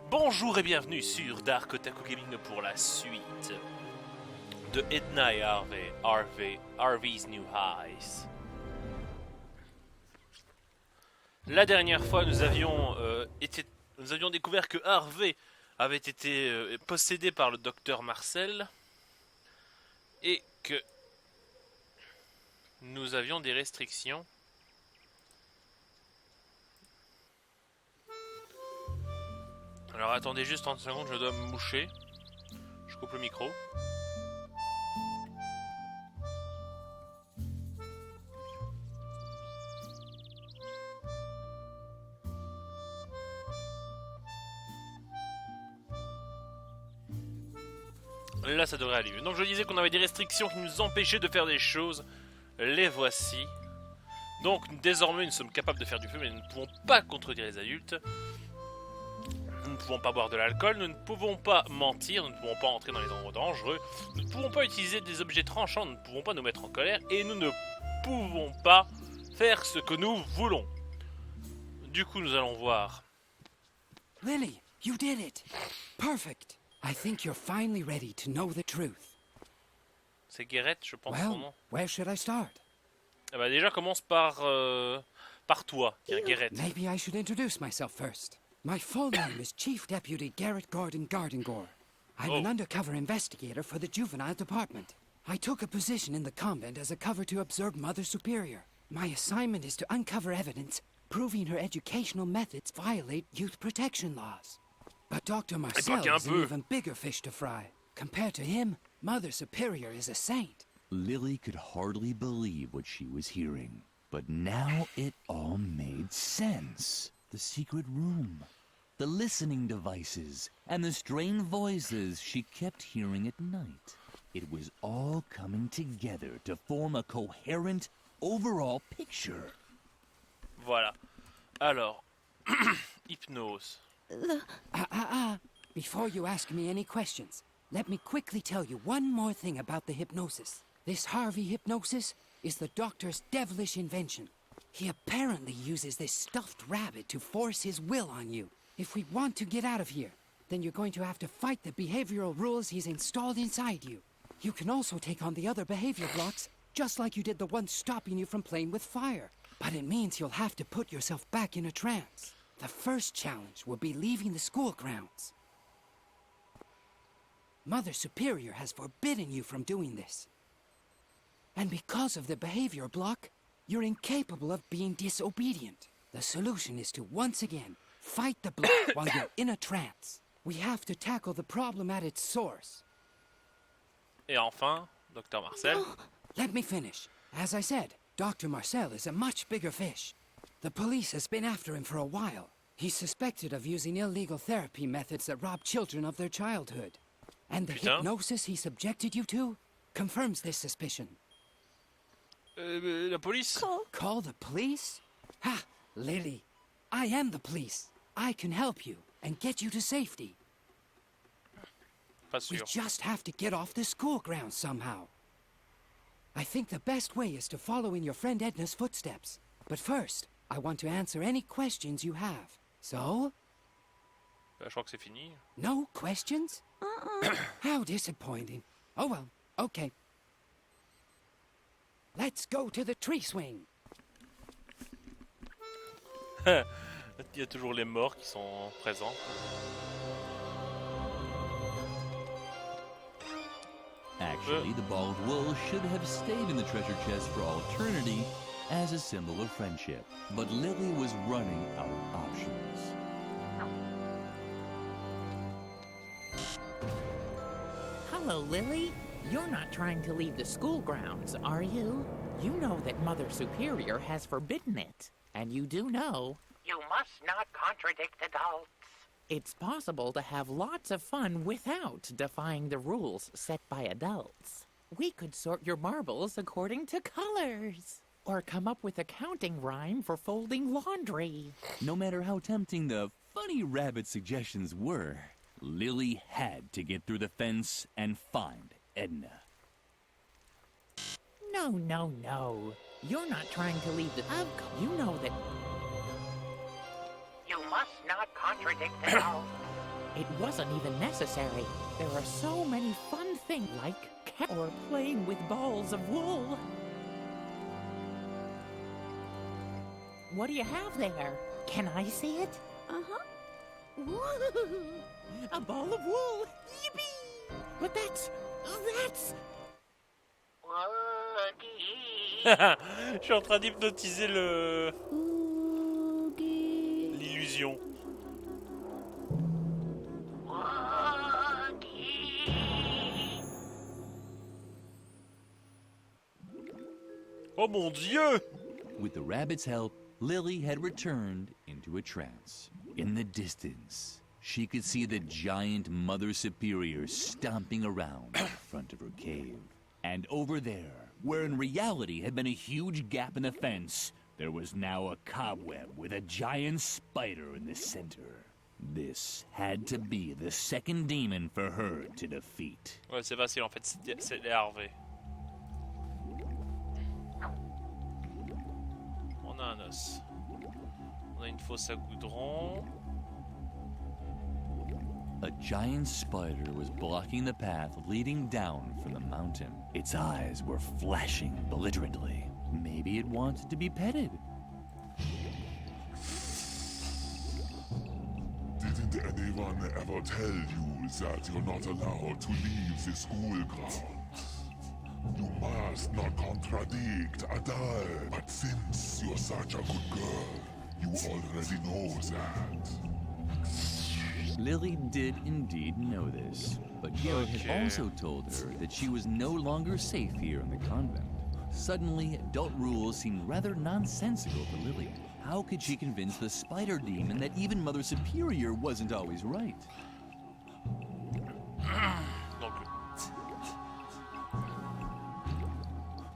Bonjour et bienvenue sur DarkOtaku Gaming pour la suite de Edna et Harvey's New Highs. La dernière fois, nous avions découvert que Harvey avait été possédé par le docteur Marcel et que nous avions des restrictions. Alors attendez juste 30 secondes, je dois me moucher. Je coupe le micro. Là ça devrait aller. Donc je disais qu'on avait des restrictions qui nous empêchaient de faire des choses. Les voici. Donc désormais nous sommes capables de faire du feu, mais nous ne pouvons pas contredire les adultes. Nous ne pouvons pas boire de l'alcool, nous ne pouvons pas mentir, nous ne pouvons pas entrer dans les endroits dangereux, nous ne pouvons pas utiliser des objets tranchants, nous ne pouvons pas nous mettre en colère, et nous ne pouvons pas faire ce que nous voulons. Du coup, nous allons voir. Lillie, you did it! Perfect! I think you're finally ready to know the truth. C'est Guérette, je pense son nom. Well, where should I start? Eh ben déjà, commence par toi, Guérette. Maybe I should introduce myself first. My full name is Chief Deputy Garrett Gordon Gardengore. I'm an undercover investigator for the juvenile department. I took a position in the convent as a cover to observe Mother Superior. My assignment is to uncover evidence proving her educational methods violate youth protection laws. But Dr. Marcel is an even bigger fish to fry. Compared to him, Mother Superior is a saint. Lillie could hardly believe what she was hearing. But now it all made sense. The secret room, the listening devices, and the strange voices she kept hearing at night. It was all coming together to form a coherent, overall picture. Voilà. Alors, hypnose. Before you ask me any questions, let me quickly tell you one more thing about the hypnosis. This Harvey hypnosis is the doctor's devilish invention. He apparently uses this stuffed rabbit to force his will on you. If we want to get out of here, then you're going to have to fight the behavioral rules he's installed inside you. You can also take on the other behavior blocks, just like you did the one stopping you from playing with fire. But it means you'll have to put yourself back in a trance. The first challenge will be leaving the school grounds. Mother Superior has forbidden you from doing this. And because of the behavior block, you're incapable of being disobedient. The solution is to once again fight the block while you're in a trance. We have to tackle the problem at its source. Et enfin, Dr. Marcel. Let me finish. As I said, Dr. Marcel is a much bigger fish. The police has been after him for a while. He's suspected of using illegal therapy methods that rob children of their childhood. And the hypnosis he subjected you to confirms this suspicion. La police? Call the police? Ha! Lillie, I am the police. I can help you and get you to safety. Pas sûr. We just have to get off the school grounds somehow. I think the best way is to follow in your friend Edna's footsteps. But first, I want to answer any questions you have. So? Je crois que c'est fini. No questions? How disappointing. Oh well, okay. Let's go to the tree swing. Il y a toujours les morts qui sont présents. Actually, the ball of wool should have stayed in the treasure chest for all eternity as a symbol of friendship. But Lillie was running out of options. Hello, Lillie. You're not trying to leave the school grounds, are you? You know that Mother Superior has forbidden it. And you do know... You must not contradict adults. It's possible to have lots of fun without defying the rules set by adults. We could sort your marbles according to colors. Or come up with a counting rhyme for folding laundry. No matter how tempting the funny rabbit suggestions were, Lillie had to get through the fence and find Edna. No. You're not trying to leave the... You know that... You must not contradict adults. It wasn't even necessary. There are so many fun things like or playing with balls of wool. What do you have there? Can I see it? A ball of wool! Yippee! But that's... Je suis en train d'hypnotiser l'illusion. Oh mon Dieu! With the rabbit's help, Lillie had returned into a trance. In the distance, she could see the giant Mother Superior stomping around in front of her cave. And over there, where in reality had been a huge gap in the fence, there was now a cobweb with a giant spider in the center. This had to be the second demon for her to defeat. Ouais, c'est facile en fait, c'est les Harvey. On a un os. On a une fosse à goudron. A giant spider was blocking the path leading down from the mountain. Its eyes were flashing belligerently. Maybe it wanted to be petted. Didn't anyone ever tell you that you're not allowed to leave the school grounds? You must not contradict Adele. But since you're such a good girl, you already know that. Lillie did indeed know this, but Garrett had also told her that she was no longer safe here in the convent. Suddenly, adult rules seemed rather nonsensical to Lillie. How could she convince the spider demon that even Mother Superior wasn't always right? Donc,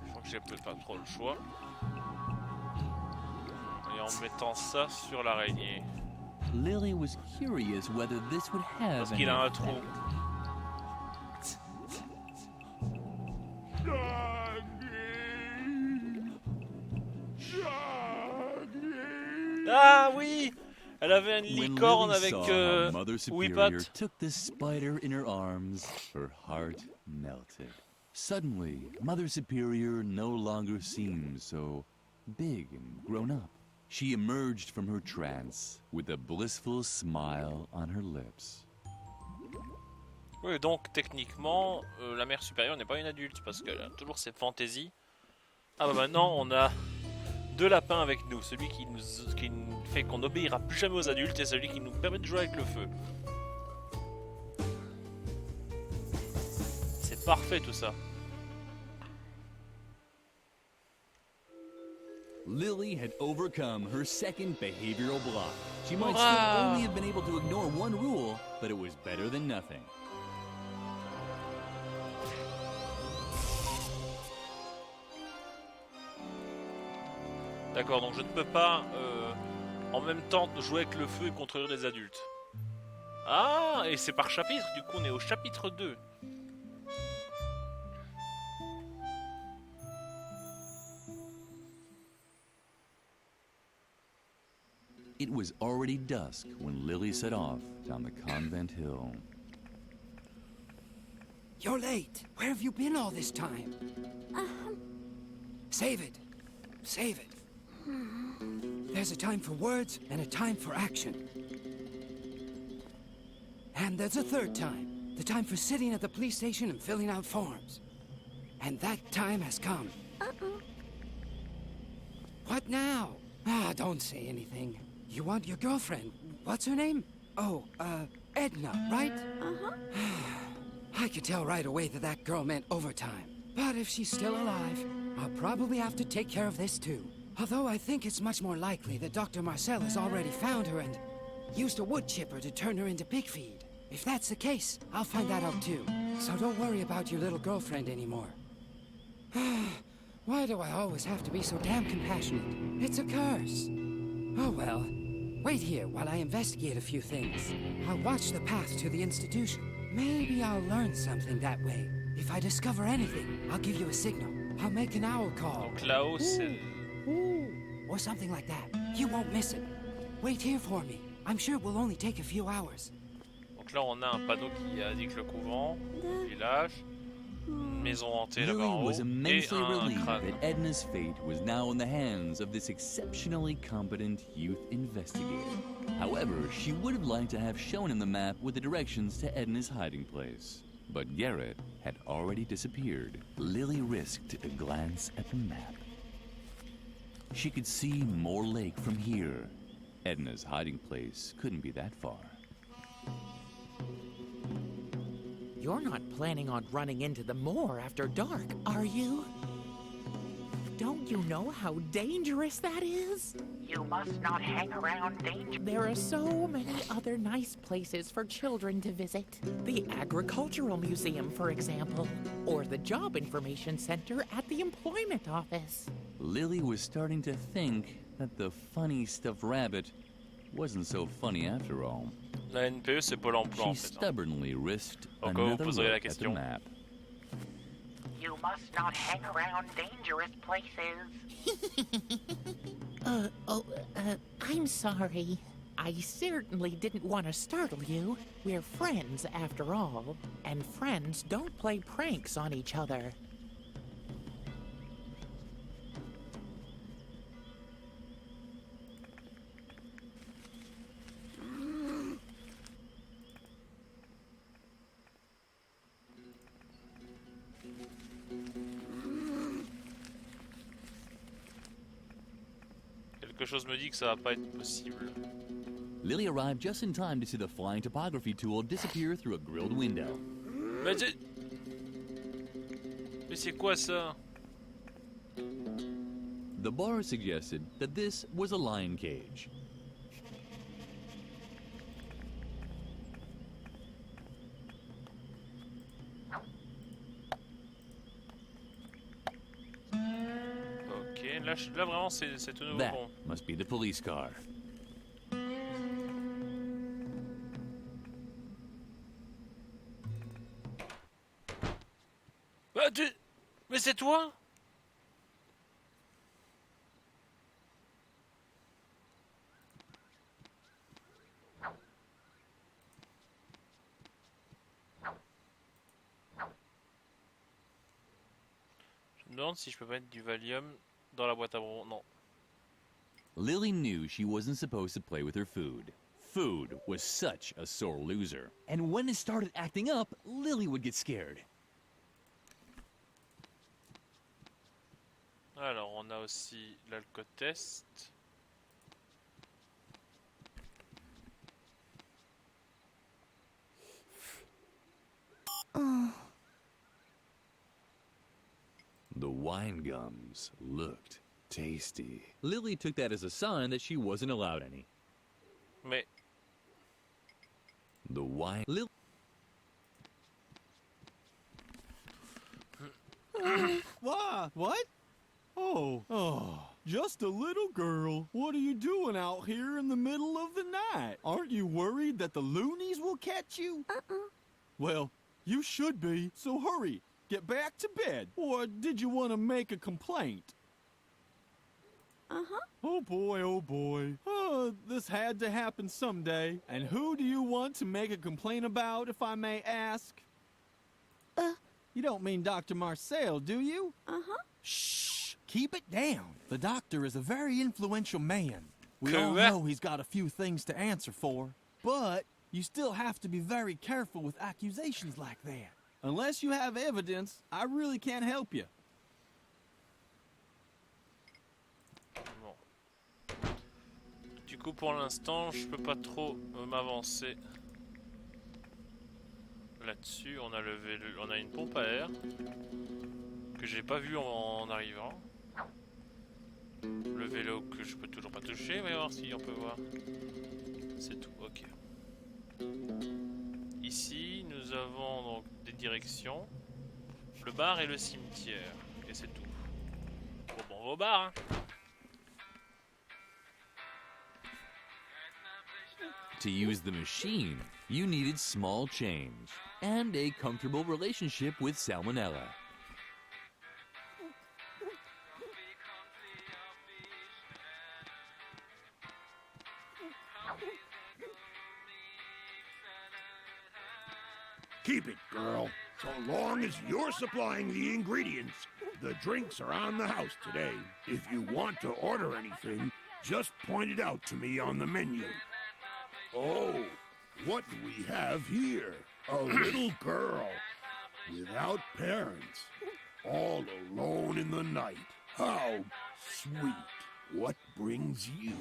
je crois que j'ai peut-être pas trop le choix. Et en mettant ça sur l'araignée. Lillie was curious whether this would have Parce qu'il a un effect. trou. Ah oui! Elle avait une When licorne Lillie avec saw how Mother Superior Whipat. took the spider in her arms, her heart melted. Suddenly, Mother Superior no longer seemed so big and grown up. She emerged from her trance with a blissful smile on her lips. Oui, donc techniquement, la mère supérieure n'est pas une adulte parce qu'elle a toujours ses fantaisies. Ah bah maintenant on a deux lapins avec nous, celui qui nous fait qu'on n'obéira plus jamais aux adultes et celui qui nous permet de jouer avec le feu. C'est parfait tout ça. Lillie had overcome her second behavioral block. She might Hurrah! still only have been able to ignore one rule, but it was better than nothing. D'accord, donc je ne peux pas en même temps jouer avec le feu et contrôler les adultes. Ah, et c'est par chapitre, du coup on est au chapitre 2. It was already dusk when Lillie set off down the convent hill. You're late. Where have you been all this time? Save it. Save it. There's a time for words and a time for action. And there's a third time. The time for sitting at the police station and filling out forms. And that time has come. What now? Ah, don't say anything. You want your girlfriend. What's her name? Oh, Edna, right? I could tell right away that that girl meant overtime. But if she's still alive, I'll probably have to take care of this too. Although I think it's much more likely that Dr. Marcel has already found her and used a wood chipper to turn her into pig feed. If that's the case, I'll find that out too. So don't worry about your little girlfriend anymore. Why do I always have to be so damn compassionate? It's a curse. Oh well. Wait here while I investigate a few things. I'll watch the path to the institution. Maybe I'll learn something that way. If I discover anything, I'll give you a signal. I'll make an owl call. Donc là-haut c'est... Or something like that. You won't miss it. Wait here for me. I'm sure it will only take a few hours. Donc là, on a un panneau qui indique le couvent, le village, une maison hantée là-bas en Lillie haut, was et immensely un relieved crâne. that Edna's fate was now in the hands of this exceptionally competent youth investigator. However, she would have liked to have shown him the map with the directions to Edna's hiding place. But Garrett had already disappeared. Lillie risked a glance at the map. She could see Moor Lake from here. Edna's hiding place couldn't be that far. You're not planning on running into the moor after dark, are you? Don't you know how dangerous that is? You must not hang around danger. There are so many other nice places for children to visit. The Agricultural Museum, for example, or the Job Information Center at the Employment Office. Lillie was starting to think that the funny stuffed rabbit wasn't so funny after all. La NPE, c'est Pôle emploi en She fait. stubbornly risked Encore, vous another poserez la look at the question. map. You must not hang around dangerous places. I'm sorry. I certainly didn't want to startle you. We're friends, after all, and friends don't play pranks on each other. Quelque chose me dit que ça va pas être possible. Lillie arrived just in time to see the flying topography tool disappear through a grilled window. Mais c'est quoi ça? The bar suggested that this was a lion cage. Ok, là vraiment c'est tout nouveau. That Bon. must be the police car. Ah, mais c'est toi? Je me demande si je peux mettre du Valium dans la boîte à bonbons. Non. Lillie knew she wasn't supposed to play with her food. Food was such a sore loser. And when it started acting up, Lillie would get scared. Alors, on a aussi l'alcotest. The wine gums looked tasty. Lillie took that as a sign that she wasn't allowed any. Mais The wine... What? Oh, just a little girl. What are you doing out here in the middle of the night? Aren't you worried that the loonies will catch you? Well, you should be, so hurry. Get back to bed. Or did you want to make a complaint? Oh boy, oh boy. This had to happen someday. And who do you want to make a complaint about, if I may ask? You don't mean Dr. Marcel, do you? Shh! Keep it down. The doctor is a very influential man. We all Correct. know he's got a few things to answer for. But you still have to be very careful with accusations like that. Unless you have evidence, I really can't help you. bon. Du coup, pour l'instant, je peux pas trop m'avancer là-dessus. On a on a une pompe à air que j'ai pas vu en arrivant. Le vélo que je peux toujours pas toucher. On va voir si on peut voir. C'est tout. Ok. Ici, nous avons donc des directions, le bar et le cimetière, et c'est tout. Bon, on va au bar, hein. To use the machine, you needed small change and a comfortable relationship with salmonella. Keep it, girl. So long as you're supplying the ingredients, the drinks are on the house today. If you want to order anything, just point it out to me on the menu. Oh, what do we have here? A little girl without parents, all alone in the night. How sweet. What brings you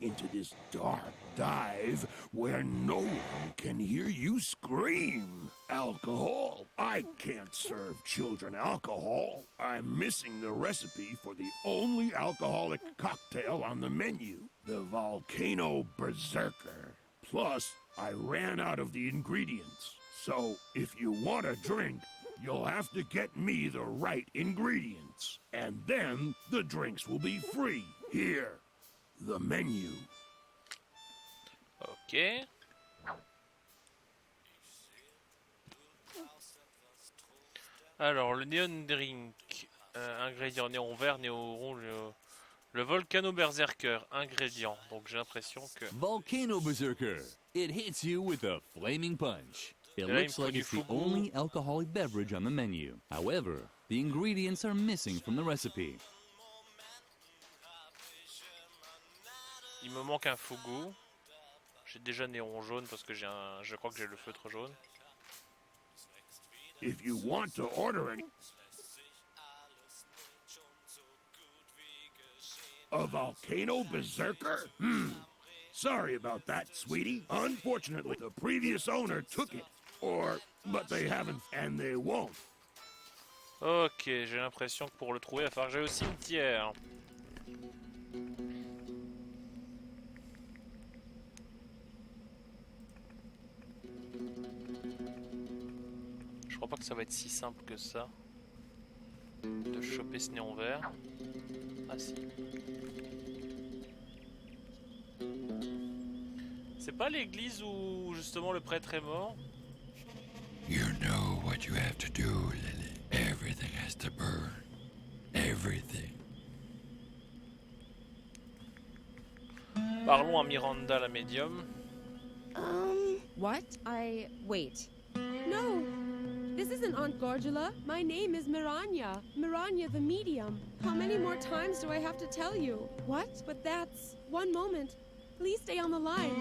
into this dark dive where no one can hear you scream? Alcohol? I can't serve children alcohol. I'm missing the recipe for the only alcoholic cocktail on the menu, the Volcano Berserker. Plus, I ran out of the ingredients. So, if you want a drink, you'll have to get me the right ingredients. And then the drinks will be free. Here, the menu. Ok. Alors, le neon drink. Ingrédient néon vert, néon rouge. Le Volcano Berserker. Ingrédient. Donc j'ai l'impression que... Volcano Berserker. It hits you with a flaming punch. It là, looks like it's the only alcoholic beverage on the menu. However, the ingredients are missing from the recipe. Il me manque un fougou. J'ai déjà néon jaune parce que je crois que j'ai le feutre jaune. If you want to order any... A Volcano Berserker? Sorry about that, sweetie. Unfortunately, the previous owner took it. But they haven't, and they won't. Ok, j'ai l'impression que pour le trouver, il va falloir que j'aille au cimetière. Je crois pas que ça va être si simple que ça de choper ce néon vert. Ah si. C'est pas l'église où justement le prêtre est mort? You know what you have to do, Lillie. Everything has to burn. Everything. Parlons à Miranda la médium. What? Wait. No! This isn't Aunt Gorgula. My name is Miranya. Miranya the medium. How many more times do I have to tell you? What? But that's... One moment. Please stay on the line.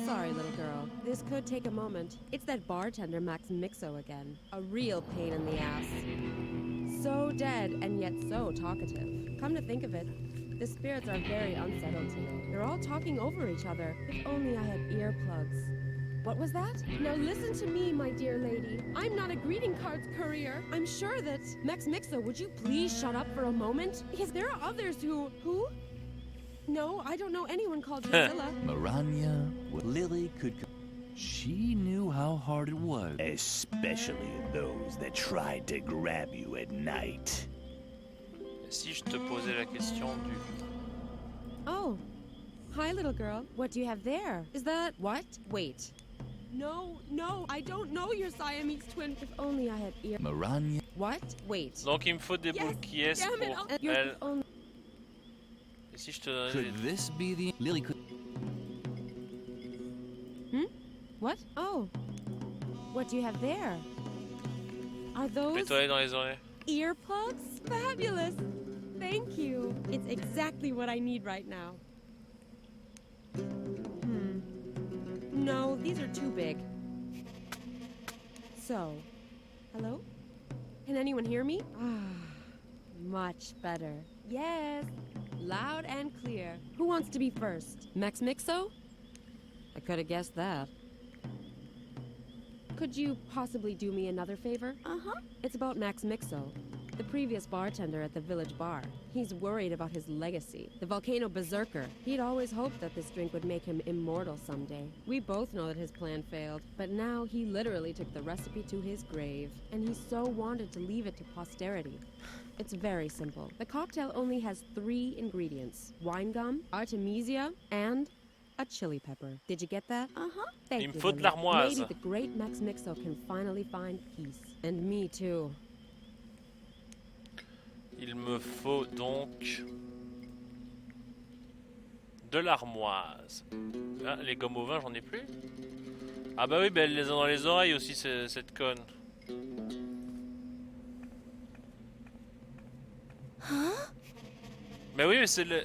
Sorry, little girl. This could take a moment. It's that bartender Max Mixo again. A real pain in the ass. So dead and yet so talkative. Come to think of it, the spirits are very unsettled today. They're all talking over each other. If only I had earplugs. What was that? Now listen to me, my dear lady. I'm not a greeting cards courier. I'm sure that... Max Mixo, would you please shut up for a moment? Because there are others who... Who? No, I don't know anyone called Drusilla. Miranya, Lillie could... She knew how hard it was. Especially those that tried to grab you at night. Si je te posais la question du... Oh. Hi, little girl. What do you have there? Is that... What? Wait. No, I don't know your Siamese twin. If only I had ear... Miranya... What? Wait. Donc il me faut des boules qui est Damn it, pour you're elle. the only... Et si je te... Could this be the... Lillie could... What? Oh. What do you have there? Are those... Mets-toi dans les oreilles. Earplugs? Fabulous! Thank you. It's exactly what I need right now. No, these are too big. So, hello? Can anyone hear me? Much better. Yes, loud and clear. Who wants to be first? Max Mixo? I could have guessed that. Could you possibly do me another favor? It's about Max Mixo, the previous bartender at the village bar. He's worried about his legacy, the Volcano Berserker. He'd always hoped that this drink would make him immortal someday. We both know that his plan failed, but now he literally took the recipe to his grave, and he so wanted to leave it to posterity. It's very simple. The cocktail only has 3 ingredients: wine gum, artemisia, and a chili pepper. Did you get that? Thank Il me you, faut de Lillie. l'armoise. Maybe the great Max Mixo can finally find peace. And me too. Il me faut donc de l'armoise. Ah, les gommes au vin, j'en ai plus. Ah bah oui, bah elle les a dans les oreilles aussi, cette conne. Bah oui, mais c'est le...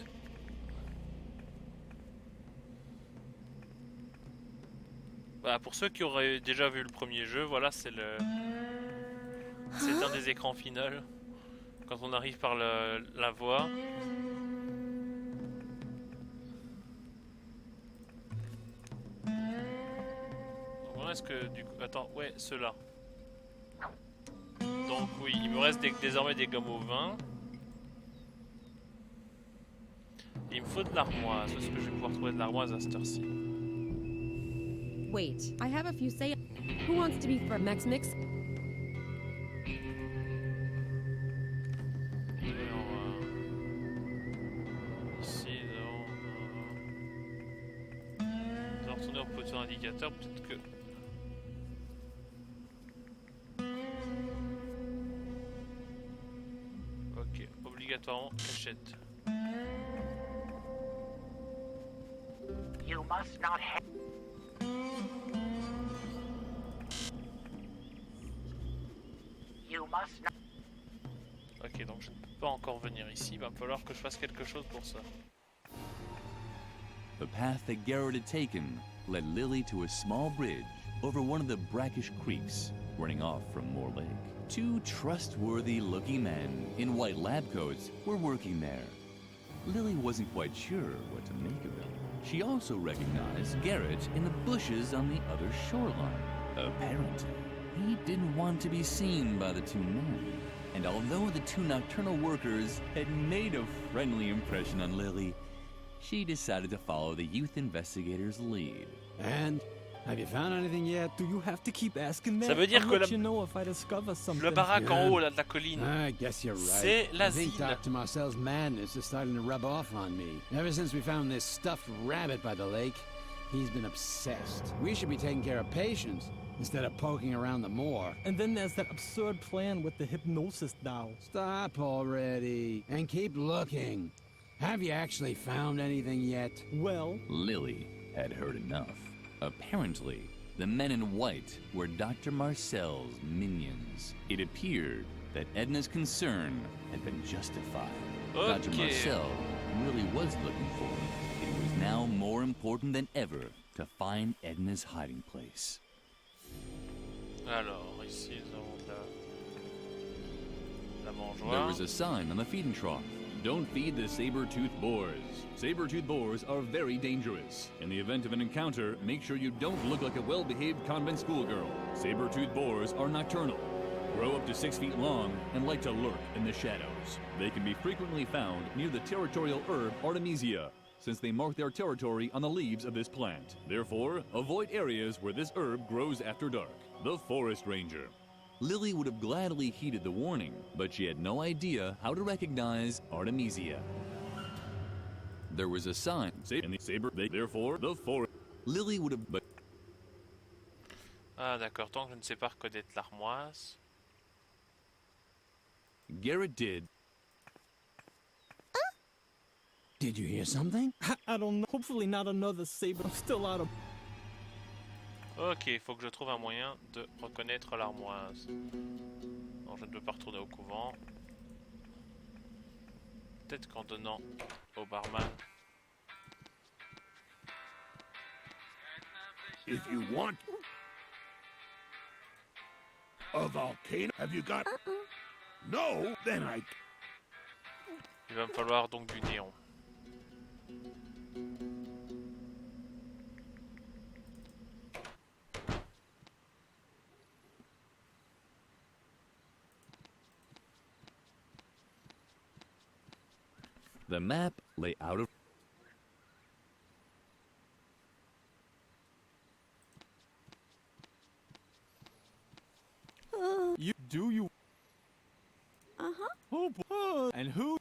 Bah, pour ceux qui auraient déjà vu le premier jeu, voilà, c'est le... C'est un des écrans finaux. Quand on arrive par la voie. Donc, est-ce que du coup... Attends, ouais, ceux-là. Donc oui, il me reste désormais des gommes au vin. Et il me faut de l'armoise. Est-ce que je vais pouvoir trouver de l'armoise à cette heure-ci? Wait, I have a few say. Who wants to be for Max Mix? Ici, on va retourner au poteau indicateur, peut-être que... Ok, obligatoirement cachette. You must not have. You must not. Ok, donc je ne peux pas encore venir ici, il va me falloir que je fasse quelque chose pour ça. The path that Garrett had taken led Lillie to a small bridge over one of the brackish creeks running off from Moor Lake. Two trustworthy-looking men in white lab coats were working there. Lillie wasn't quite sure what to make of them. She also recognized Garrett in the bushes on the other shoreline. Apparently, he didn't want to be seen by the two men. And although the two nocturnal workers had made a friendly impression on Lillie, she decided to follow the youth investigator's lead. And have you found anything yet? Do you have to keep asking Ça veut dire que le baraque en haut là, de la colline, I guess you're right. c'est I think l'asile. Dr. Marcel's madness is starting to rub off on me. Ever since we found this stuffed rabbit by the lake, he's been obsessed. We should be taking care of patients instead of poking around the moor. And then there's that absurd plan with the hypnosis doll. Stop already and keep looking. Have you actually found anything yet? Well, Lillie had heard enough. Apparently, the men in white were Dr. Marcel's minions. It appeared that Edna's concern had been justified. Dr. Marcel really was looking for her. It was now more important than ever to find Edna's hiding place. Alors, ici, nous avons la mangeoire. There was a sign on the feeding trough. Don't feed the saber-toothed boars. Saber-toothed boars are very dangerous. In the event of an encounter, make sure you don't look like a well-behaved convent schoolgirl. Saber-toothed boars are nocturnal, grow up to 6 feet long, and like to lurk in the shadows. They can be frequently found near the territorial herb Artemisia, since they mark their territory on the leaves of this plant. Therefore, avoid areas where this herb grows after dark. The Forest Ranger. Lillie would have gladly heeded the warning, but she had no idea how to recognize Artemisia. There was a sign. Therefore, the forest. Lillie would have... But Ah d'accord, tant que je ne sais pas reconnaître l'armoise. Garrett did. Did you hear something? I don't know. Hopefully not another saber. I'm still out of... Ok, il faut que je trouve un moyen de reconnaître l'armoise. Non, je ne peux pas retourner au couvent. Peut-être qu'en donnant au barman. If you want a volcano, have you got? No, then I. Il va me falloir donc du néon. The map lay out of... You? Uh-huh. Oh, boy. And who?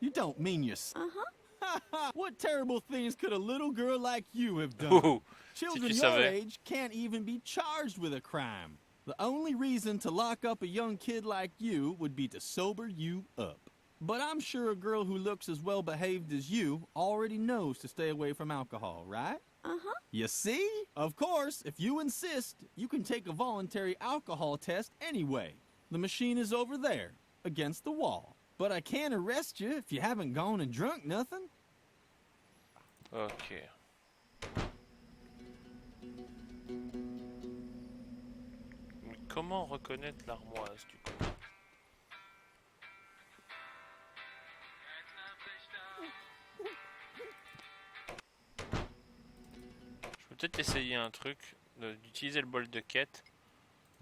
You don't mean your... Uh-huh. What terrible things could a little girl like you have done? Ouh, Children si tu your savais. age can't even be charged with a crime. The only reason to lock up a young kid like you would be to sober you up. But I'm sure a girl who looks as well behaved as you already knows to stay away from alcohol, right? Uh-huh. You see? Of course, if you insist, you can take a voluntary alcohol test anyway. The machine is over there, against the wall. But I can't arrest you if you haven't gone and drunk nothing. Ok. Mais comment reconnaître l'armoise du coup? Je peux peut-être essayer un truc, d'utiliser le bol de quête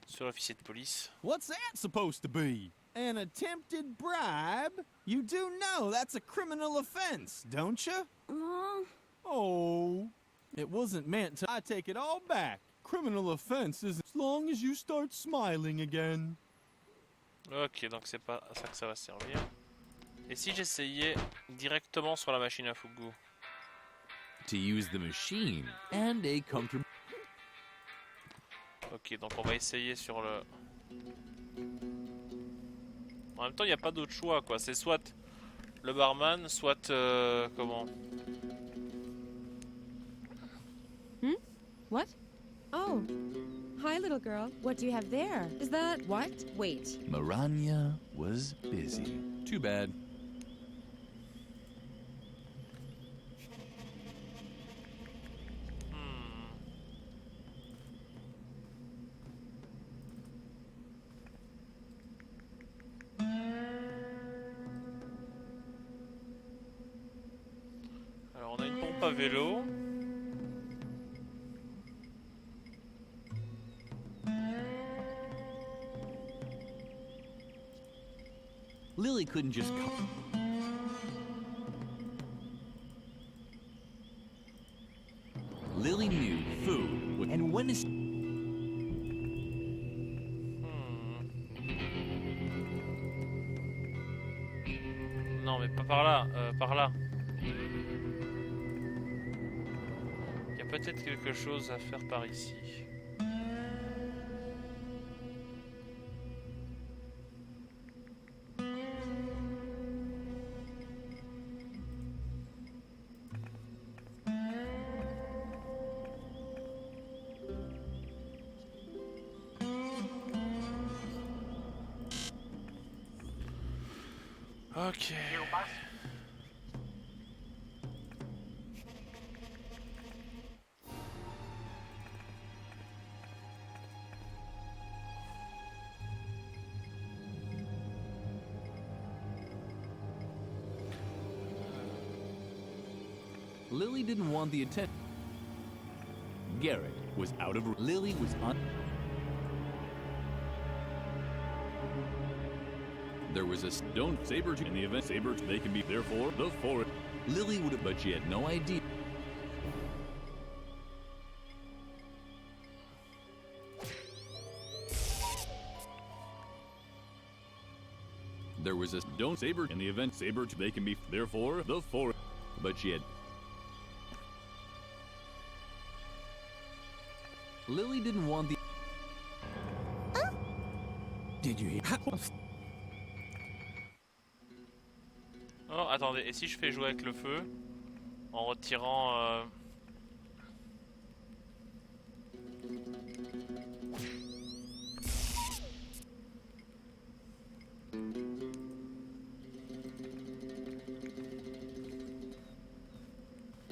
sur l'officier de police. What's that supposed to be? An attempted bribe? You do know that's a criminal offense, don't you? Oh, it wasn't meant to. I take it all back. Criminal offense is as long as you start smiling again. Ok, donc c'est pas à ça que ça va servir. Et si j'essayais directement sur la machine à fougou? To use the machine and a comfortable. Ok, donc on va essayer sur le... En même temps, il n'y a pas d'autre choix, quoi. C'est soit le barman, soit... comment? What? Oh. Hi, little girl. What do you have there? Is that... What? Wait. Miranya was busy. Too bad. Alors, on a une pompe à vélo. Lillie couldn't just come. Lillie knew food would, and when is Non, mais pas par là, par là. Il y a peut-être quelque chose à faire par ici. Ok. You must Lillie didn't want the attention. Garrett was out of... Lillie was on. There was a... Don't saber in the event saber they can be there for the forest. Lillie would have, But she had no idea. There was a... Don't saber in the event saber they can be there for the forest. But she had... Lillie didn't want the. Did you hear? Oh, attendez, et si je fais jouer avec le feu en retirant...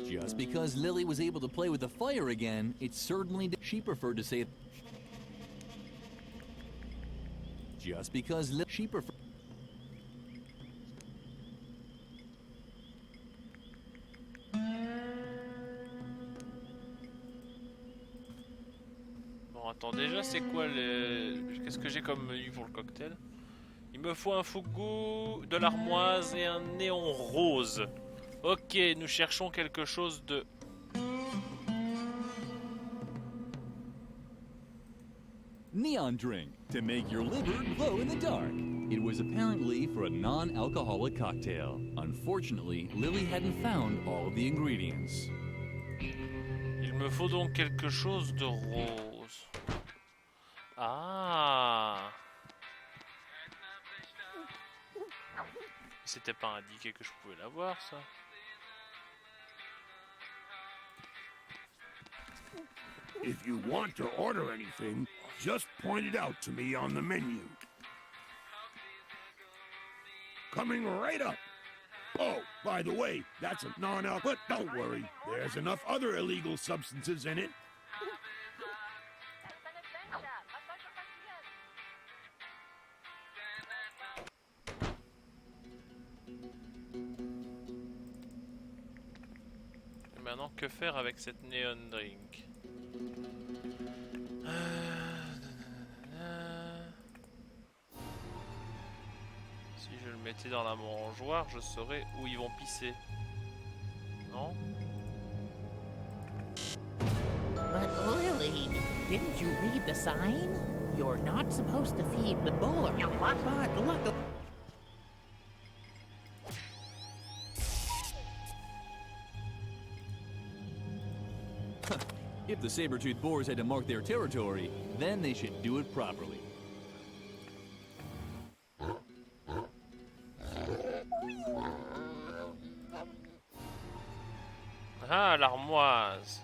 Just because Lillie was able to play with the fire again, it certainly did. She preferred to say. Just because she preferred. Bon, attends, déjà, c'est quoi le... Qu'est-ce que j'ai comme menu pour le cocktail? Il me faut un fougou, de l'armoise et un néon rose. Ok, nous cherchons quelque chose de... Neon drink to make your liver glow in the dark. It was apparently for a non-alcoholic cocktail. Unfortunately, Lillie hadn't found all of the ingredients. Il me faut donc quelque chose de rose. Ah! C'était pas indiqué que je pouvais l'avoir, ça. If you want to order anything, just point it out to me on the menu. Coming right up. Oh, by the way, that's a non-alc, but don't worry. There's enough other illegal substances in it. Et maintenant, que faire avec cette neon drink? Si je le mettais dans la mangeoire, je saurais où ils vont pisser. Non? But Lily, didn't you read the sign? You're not supposed to feed the boar. You must. But look. If the saber-toothed boars had to mark their territory, then they should do it properly. Ah, l'armoise.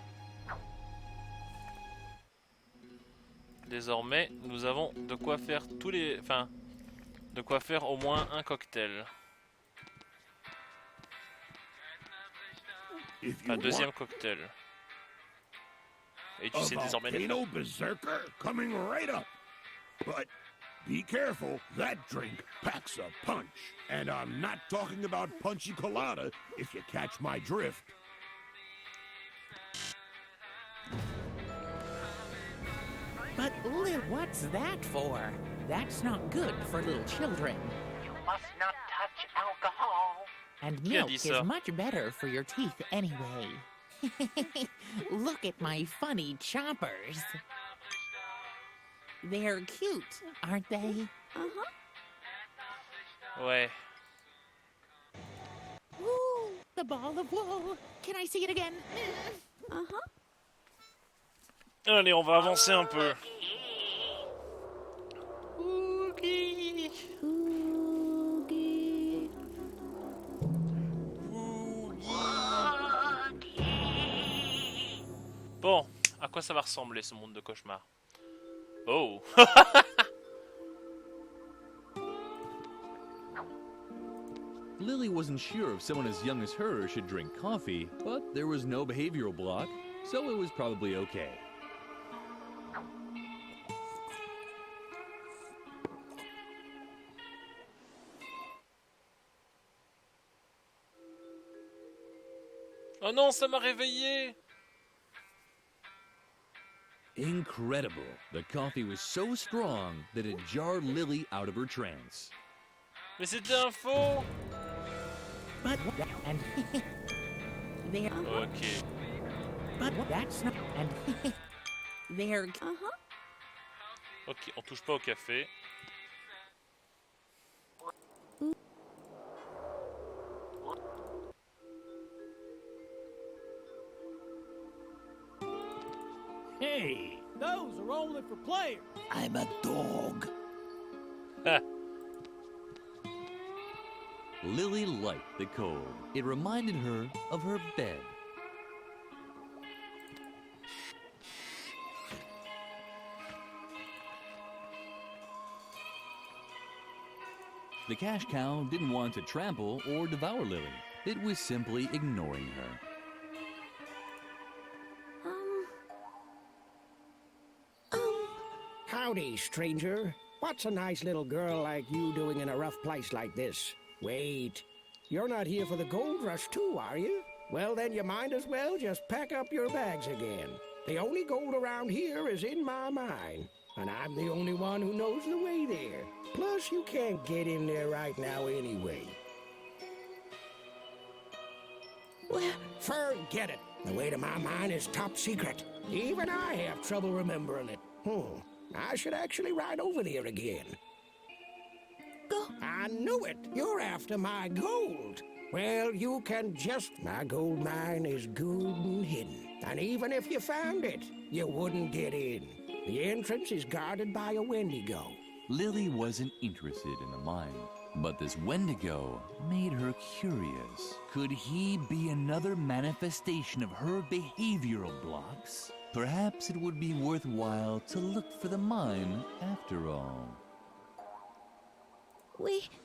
Désormais, nous avons de quoi faire tous les... Enfin, de quoi faire au moins un cocktail. Enfin, deuxième cocktail. Et tu sais désormais les faire. Volcano berserker coming right up. But be careful, that drink packs a punch. And I'm not talking about punchy colada, if you catch my drift. But Lil, what's that for? That's not good for little children. You must not touch alcohol. And Qui a milk dit is ça? much better for your teeth anyway. Look at my funny choppers. They're cute, aren't they? Ouais. Ooh, the ball of wool. Can I see it again? Allez, on va avancer un peu. Oogie. Bon, à quoi ça va ressembler ce monde de cauchemar? Oh. Lily wasn't sure if someone as young as her should drink coffee, but there was no behavioral block, so it was probably okay. Oh non, ça m'a réveillé. Incredible. The coffee was so strong that it jarred Lily out of her trance. Mais c'était un faux. But and they're Ok. but that's not and they're Ok, on touche pas au café. Hey, those are only for players. I'm a dog. Lily liked the cold. It reminded her of her bed. The cash cow didn't want to trample or devour Lily. It was simply ignoring her. Howdy, stranger. What's a nice little girl like you doing in a rough place like this? Wait, you're not here for the gold rush too, are you? Well, then you might as well just pack up your bags again. The only gold around here is in my mine, and I'm the only one who knows the way there. Plus, you can't get in there right now anyway. Well, forget it. The way to my mine is top secret. Even I have trouble remembering it. I should actually ride over there again. I knew it. You're after my gold. Well, you can just... My gold mine is good and hidden. And even if you found it, you wouldn't get in. The entrance is guarded by a Wendigo. Lily wasn't interested in the mine, but this Wendigo made her curious. Could he be another manifestation of her behavioral blocks? Perhaps it would be worthwhile to look for the mine after all.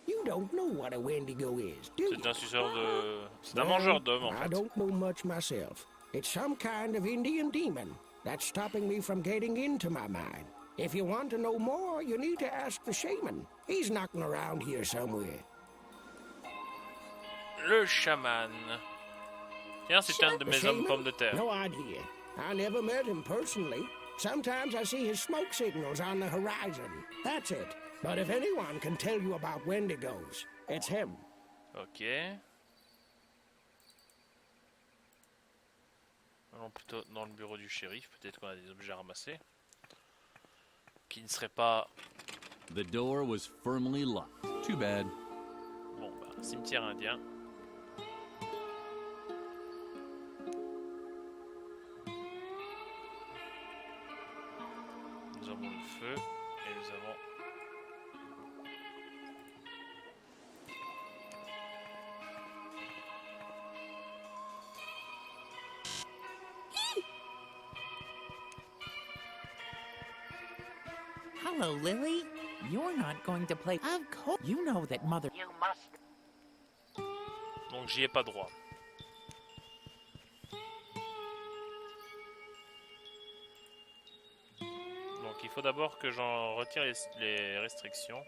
You don't know what a Wendigo is, do you? C'est un suceur de... C'est un mangeur d'hommes, en I fait. don't know much myself. It's some kind of Indian demon that's stopping me from getting into my mine. If you want to know more, you need to ask the shaman. He's knocking around here somewhere. Le chaman. Tiens, c'est un de The mes hommes shaman? pommes de terre. No idea. I never met him personally. Sometimes I see his smoke signals on the horizon. That's it. But if anyone can tell you about Wendigos, it's him. Ok. Allons plutôt dans le bureau du shérif. Peut-être qu'on a des objets à ramasser. Qui ne seraient pas... The door was firmly locked. Too bad. Bon, bah, cimetière indien. Nous avons le feu. Et nous avons... Hello, Lily. You're not going to play. Of course. You know that Mother. You must. Donc j'y ai pas droit. Donc il faut d'abord que j'en retire les restrictions.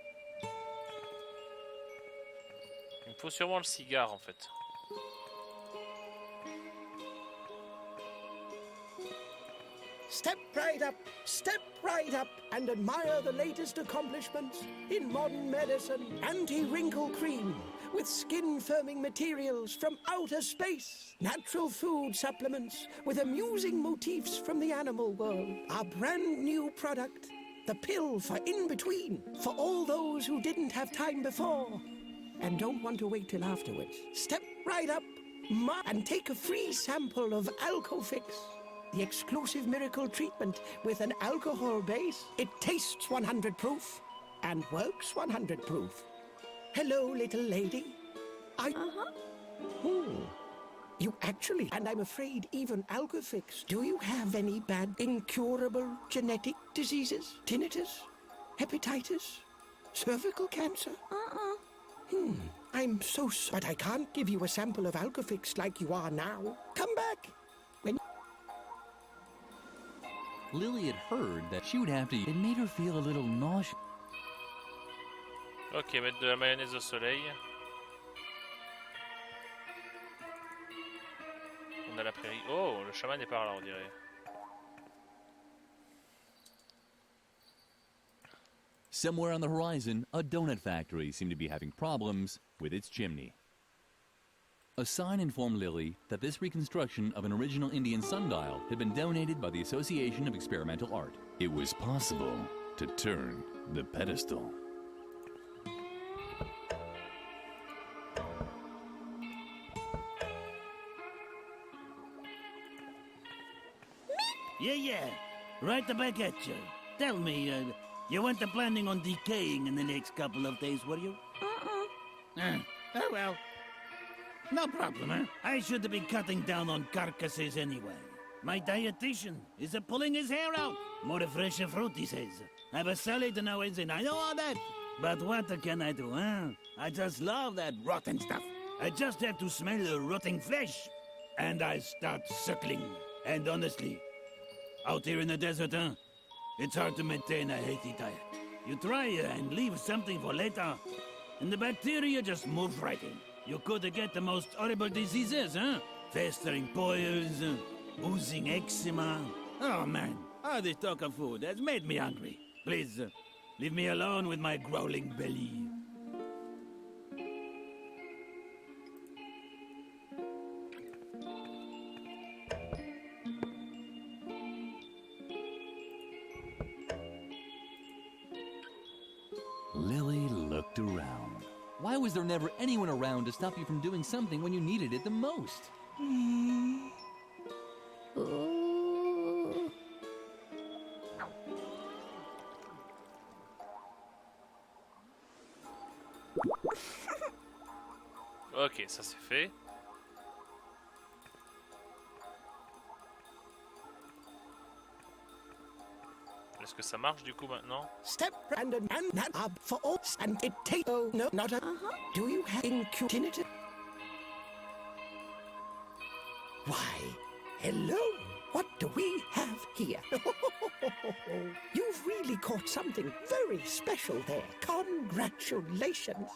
Il me faut sûrement le cigare en fait. Step right up and admire the latest accomplishments in modern medicine. Anti-wrinkle cream with skin-firming materials from outer space. Natural food supplements with amusing motifs from the animal world. Our brand new product, the pill for in-between, for all those who didn't have time before and don't want to wait till afterwards. Step right up and take a free sample of Alcofix. The exclusive miracle treatment with an alcohol base. It tastes 100 proof and works 100 proof. Hello, little lady. You actually, and I'm afraid even Alcofix. Do you have any bad, incurable genetic diseases? Tinnitus? Hepatitis? Cervical cancer? I'm so sorry, but I can't give you a sample of Alcofix like you are now. Come back. Lily had heard that she would have to... It made her feel a little nauseous. Ok, mettre de la mayonnaise au soleil. On a la prairie. Oh, le chaman est par là, on dirait. Somewhere on the horizon, a donut factory seemed to be having problems with its chimney. A sign informed Lily that this reconstruction of an original Indian sundial had been donated by the Association of Experimental Art. It was possible to turn the pedestal. Yeah. Right back at you. Tell me, you weren't planning on decaying in the next couple of days, were you? Oh well. No problem, huh? I should be cutting down on carcasses anyway. My dietitian is pulling his hair out. More fresh fruit, he says. Have a salad now and I know all that. But what can I do, huh? I just love that rotten stuff. I just have to smell the rotting flesh. And I start suckling. And honestly, out here in the desert, huh? It's hard to maintain a healthy diet. You try and leave something for later, and the bacteria just move right in. You could get the most horrible diseases, huh? Festering boils, oozing eczema. Oh man, all this talk of food has made me hungry. Please, leave me alone with my growling belly. Lily looked around. Why was there never anyone around to stop you from doing something when you needed it the most? Ok, ça c'est fait. Est-ce que ça marche du coup maintenant? Step and up for all and it take oh no not a Do you have incutinity? Why, hello. What do we have here? You've really caught something very special there. Congratulations.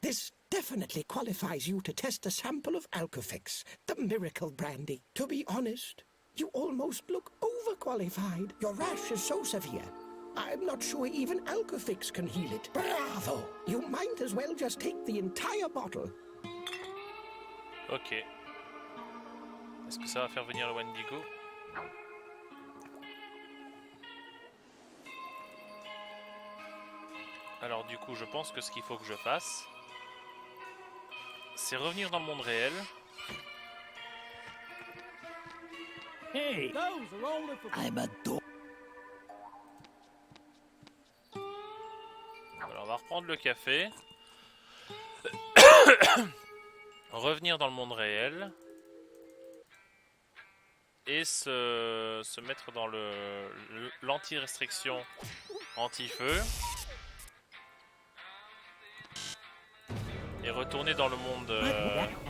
This definitely qualifies you to test a sample of Alcofix, the miracle brandy. To be honest, you almost look overqualified. Your rash is so severe, I'm not sure even Alcofix can heal it. Bravo! You might as well just take the entire bottle. Ok. Est-ce que ça va faire venir le Wendigo? Alors du coup, je pense que ce qu'il faut que je fasse, c'est revenir dans le monde réel. Hey, I'm a dog. Alors on va reprendre le café. Revenir dans le monde réel. Et se mettre dans l'anti-restriction anti-feu. Et retourner dans le monde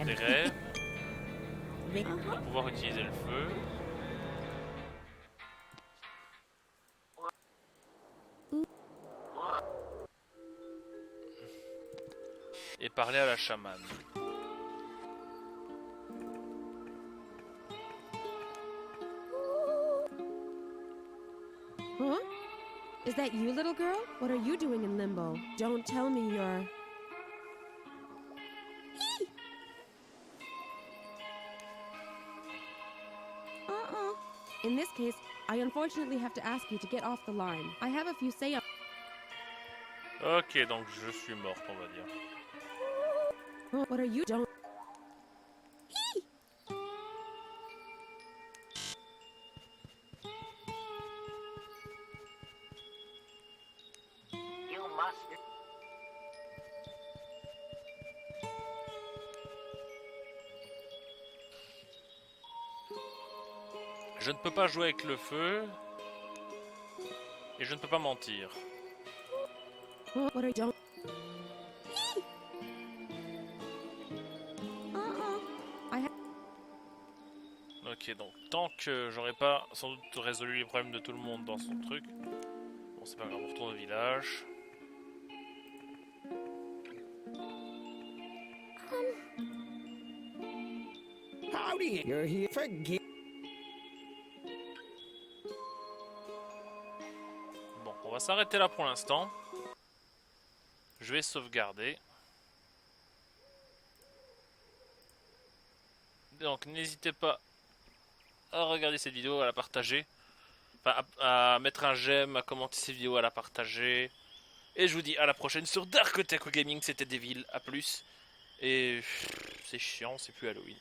des rêves. Pour pouvoir utiliser le feu. Et parler à la chamane. Huh? Is that you, little girl? What are you doing in limbo? Don't tell me you're... In this case, I unfortunately have to ask you to get off the line. I have a few say... Ok, donc je suis morte, on va dire. What are you doing? You must. Je ne peux pas jouer avec le feu. Et je ne peux pas mentir. What are you doing? Ok, donc tant que j'aurai pas sans doute résolu les problèmes de tout le monde dans son truc. Bon, c'est pas grave, on retourne au village. Howdy, you're here for Bon, on va s'arrêter là pour l'instant. Je vais sauvegarder. Donc n'hésitez pas à regarder cette vidéo, à la partager. Enfin, à mettre un j'aime, à commenter cette vidéo, à la partager. Et je vous dis à la prochaine sur DarkOtaku Gaming, c'était Devil, à plus. Et c'est chiant, c'est plus Halloween.